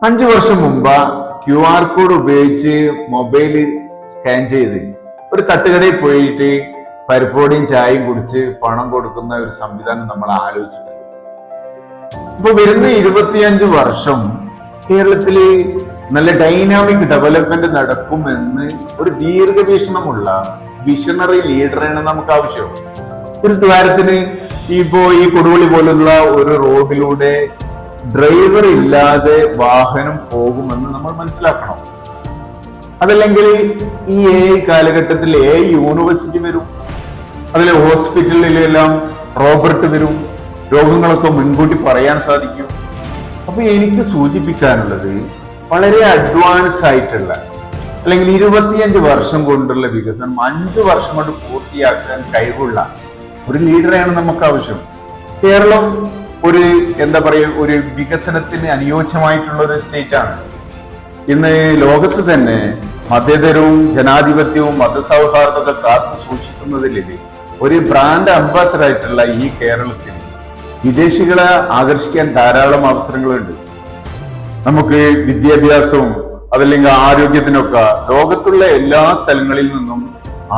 5 വർഷം മുമ്പ് QR code ഉപയോഗിച്ച് മൊബൈൽ സ്കാൻ ചെയ്ത് ഒരു തട്ടുകടയിൽ പോയിട്ട് പരിപ്പോടിയും ചായയും കുടിച്ച് പണം കൊടുക്കുന്ന ഒരു സംവിധാനം നമ്മൾ ആലോചിച്ചിട്ടുണ്ട്. ഇപ്പൊ വരുന്ന 25 വർഷം കേരളത്തില് നല്ല ഡൈനാമിക് ഡെവലപ്മെന്റ് നടക്കുമെന്ന് ഒരു ദീർഘവീക്ഷണമുള്ള വിഷണറി ലീഡറാണ് നമുക്ക് ആവശ്യം. ഒരു ദ്വാരത്തിന് ഈ കൊടുവള്ളി പോലുള്ള ഒരു റോഡിലൂടെ ഡ്രൈവർ ഇല്ലാതെ വാഹനം പോകുമെന്ന് നമ്മൾ മനസ്സിലാക്കണം. അതല്ലെങ്കിൽ ഈ കാലഘട്ടത്തിൽ യൂണിവേഴ്സിറ്റി വരും, അതിലെ ഹോസ്പിറ്റലിലെല്ലാം റോബോട്ട് വരും, രോഗങ്ങളൊക്കെ മുൻകൂട്ടി പറയാൻ സാധിക്കും. അപ്പൊ എനിക്ക് സൂചിപ്പിക്കാനുള്ളത് വളരെ അഡ്വാൻസ് ആയിട്ടുള്ള അല്ലെങ്കിൽ 25 വർഷം കൊണ്ടുള്ള വികസനം 5 വർഷം കൊണ്ട് പൂർത്തിയാക്കാൻ കഴിവുള്ള ഒരു ലീഡറെയാണ് നമുക്ക് ആവശ്യം. കേരളം ഒരു വികസനത്തിന് അനുയോജ്യമായിട്ടുള്ള ഒരു സ്റ്റേറ്റ് ആണ്. ഇന്ന് ലോകത്ത് തന്നെ മതേതരവും ജനാധിപത്യവും മതസൗഹാർദ്ദത്തെ കാത്തു സൂക്ഷിക്കുന്നതിൽ ഒരു ബ്രാൻഡ് അംബാസഡർ ആയിട്ടുള്ള ഈ കേരളത്തിൽ വിദേശികളെ ആകർഷിക്കാൻ ധാരാളം അവസരങ്ങളുണ്ട്. നമുക്ക് വിദ്യാഭ്യാസവും അതല്ലെങ്കിൽ ആരോഗ്യത്തിനൊക്കെ ലോകത്തുള്ള എല്ലാ സ്ഥലങ്ങളിൽ നിന്നും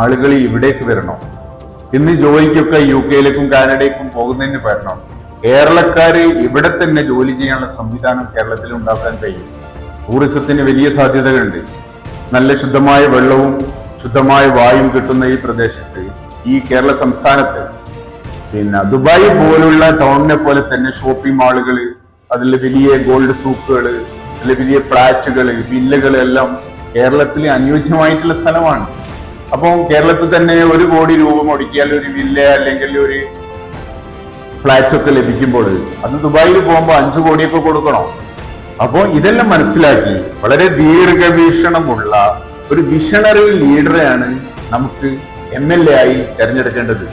ആളുകൾ ഇവിടേക്ക് വരണം. ഇന്ന് ജോലിക്കൊക്കെ UK-യിലേക്കും കാനഡയിലേക്കും പോകുന്നതിന് വരണം. കേരളക്കാര് ഇവിടെ തന്നെ ജോലി ചെയ്യാനുള്ള സംവിധാനം കേരളത്തിൽ ഉണ്ടാക്കാൻ കഴിയും. ടൂറിസത്തിന് വലിയ സാധ്യതകളുണ്ട്. നല്ല ശുദ്ധമായ വെള്ളവും ശുദ്ധമായ വായുവും കിട്ടുന്ന ഈ പ്രദേശത്ത്, ഈ കേരള സംസ്ഥാനത്ത് പിന്നെ ദുബായ് പോലുള്ള ടൗണിനെ പോലെ തന്നെ ഷോപ്പിംഗ് മാളുകള്, അതിൽ വലിയ ഗോൾഡ് സൂക്കുകള്, അതിൽ വലിയ ഫ്ലാറ്റുകള്, വില്ലകള് എല്ലാം കേരളത്തിൽ അനുയോജ്യമായിട്ടുള്ള സ്ഥലമാണ്. അപ്പം കേരളത്തിൽ തന്നെ 1 കോടി രൂപ മുടക്കിയാൽ ഒരു വില്ല അല്ലെങ്കിൽ ഒരു ഫ്ലാറ്റ് ഒക്കെ ലഭിക്കുമ്പോൾ അത് ദുബായിൽ പോകുമ്പോൾ 5 കോടിയൊക്കെ കൊടുക്കണം. അപ്പോൾ ഇതെല്ലാം മനസ്സിലാക്കി വളരെ ദീർഘവീക്ഷണമുള്ള ഒരു വിഷണറി ലീഡറെയാണ് നമുക്ക് MLA ആയി തെരഞ്ഞെടുക്കേണ്ടത്.